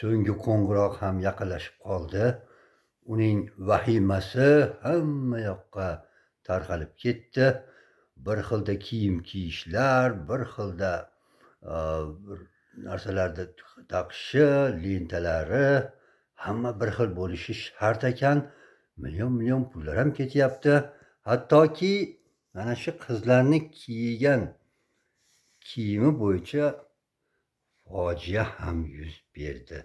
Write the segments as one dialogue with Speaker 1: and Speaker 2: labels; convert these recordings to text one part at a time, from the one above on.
Speaker 1: So'nggi qo'ng'iroq ham yaqinlashib qoldi. Uning vahimasi hamma yoqqa tarqalib ketdi. Bir xilda kiyim kiyishlar, bir xilda bir narsalarni taqishi, lentalari hamma bir xil bo'lishi shart ekan. Million pullar ham ketyapti. Hattoki mana shu qizlarni kiygan kiyimi bo'yicha fojia ham yuz berdi.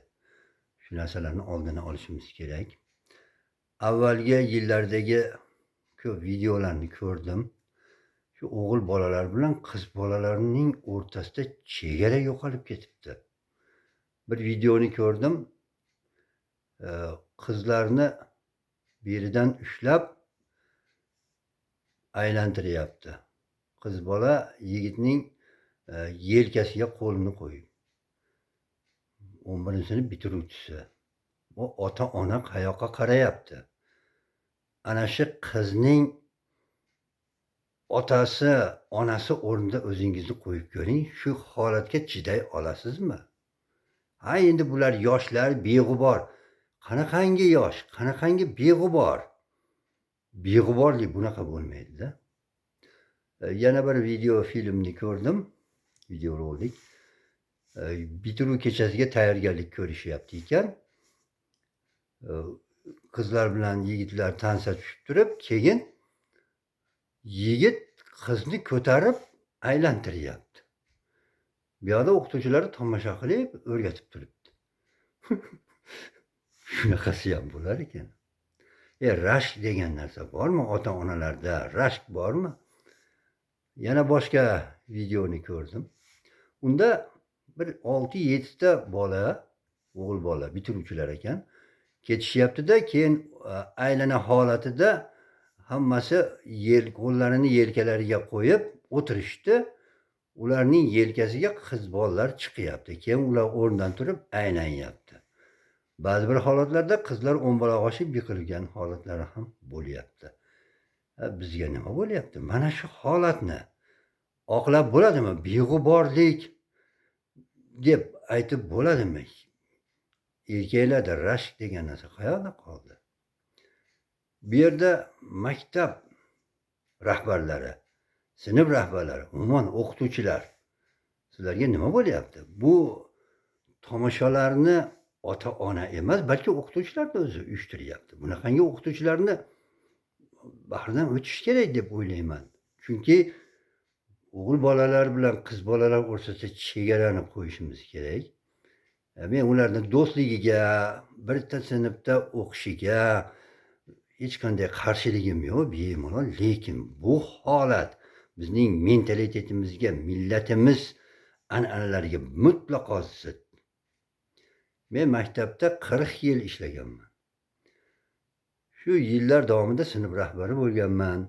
Speaker 1: Shu narsalarni oldini olishimiz kerak. Avvalgi yillardagi ko'p videolarni ko'rdim. Shu o'g'il bolalar bilan qiz bolalarning o'rtasida chegara yo'qolib ketibdi. Bir videoni ko'rdim. Qizlarni beridan ushlab aylantiryapti. Qiz bola yigitning yelkasiga qo'lini qo'yib. 11-sinf bitiruvchisi. Bu ota-ona qayoqqa qarayapti? Ana shu qizning otasi, onasi o'rnida o'zingizni qo'yib ko'ring. Shu holatga chiday olasizmi? Ha, endi bular yoshlar, beg'ubor. Qanaqangi yosh, qanaqangi beg'ubor? Beg'uborlik bunaqa bo'lmaydi-da. Yana bir video filmni ko'rdim. Videorolik. Bitiruv kechasiga tayyorgarlik ko'rishyapti ekan. Qizlar bilan yigitlar tansa tushib turib, keyin yigit qizni ko'tarib aylantiryapti. Bu yoqda o'qituvchilar tomosha qilib o'rgatib turibdi. Shunaqasi ham bo'lar ekan. Rashk degan narsa bormi? Ota-onalarda rashk bormi? Yana boshqa videoni ko'rdim. Unda bir 6-7 ta bola, o'g'il bola bitiruvchilar ekan. Ketishyapti-da, keyin aylana holatida hammasi qo'llarini yelkalariga qo'yib o'tirishdi. Ularning yelkasiga qiz bolalar chiqyapti. Keyin ular o'rnidan turib aylanyapti. Ba'zi bir holatlarda qizlar o'mbaloq oshib yiqilgan holatlari ham bo'lyapti. Bizga nima bo'lyapti? Mana shu holatni oqlab bo'ladimi? Beg'uborlik deb aytib bo'ladimi? Erkaklarda rashk degan narsa qayoqda qoldi? Bu yerda maktab rahbarlari, sinf rahbarlari, umuman o'qituvchilar, sizlarga nima bo'lyapti? Bu tomoshalarni ota-ona emas, balki o'qituvchilar da o'zi uyushtiryapti. Bunaqangi o'qituvchilarni bahridan o'tish kerak deb o'ylayman. Chunki o'g'il bolalar bilan qiz bolalar o'rtasida chegarani qo'yishimiz kerak. Men ularni do'stligiga, bitta sinfda o'qishiga hech qanday qarshiligim yo'q, bemalol. Lekin bu holat bizning mentalitetimizga, millatimiz an'analariga mutlaqo zid. Men maktabda 40 yil ishlaganman. Shu yillar davomida sinf rahbari bo'lganman.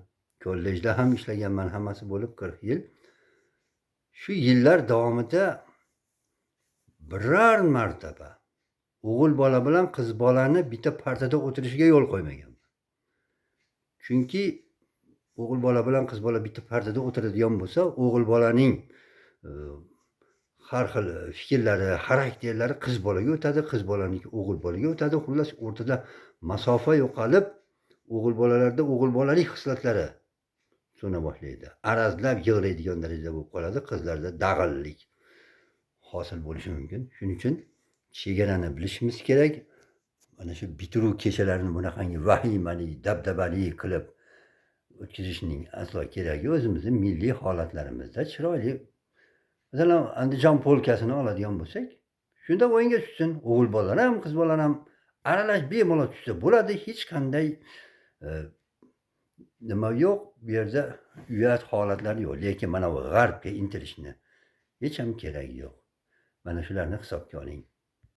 Speaker 1: Kollejda ham ishlaganman, hammasi bo'lib 40 yil. Shu yillar davomida biror martaba o'g'il bola bilan qiz bolani bitta partada o'tirishiga yo'l qo'ymaganman. Chunki o'g'il bola bilan qiz bola bitta partada o'tiradigan bo'lsa, o'g'il bolaning har xil fikrlari, xarakterlari qiz bolaga o'tadi, qiz bolaniki o'g'il bolaga o'tadi. Xullas, o'rtada masofa yo'qolib, o'g'il bolalarda o'g'il bolalik hislatlari so'na boshlaydi. Arazlab yig'laydigan darajada bo'lib qoladi. Qizlarda dag'illik hosil bo'lishi mumkin. Shuning uchun chegarani bilishimiz kerak. Mana shu bitiruv kechalarini bunaqangi vahimali, dabdabali qilib o'tkazishning aslo keragi yo'q. O'zimizning milliy holatlarimizda chiroyli, masalan, Andijon polkasini oladigan bo'lsak, shunda o'yinga tushsin. O'g'il bolalar ham, qiz bolalar ham aralash bemalol tushsa bo'ladi. Hech qanday nima yo'q. Bu yerda uyat holatlari yo'q. Lekin mana bu g'arbga intilishni hech ham keragi yo'q. Mana shularni hisobga oling.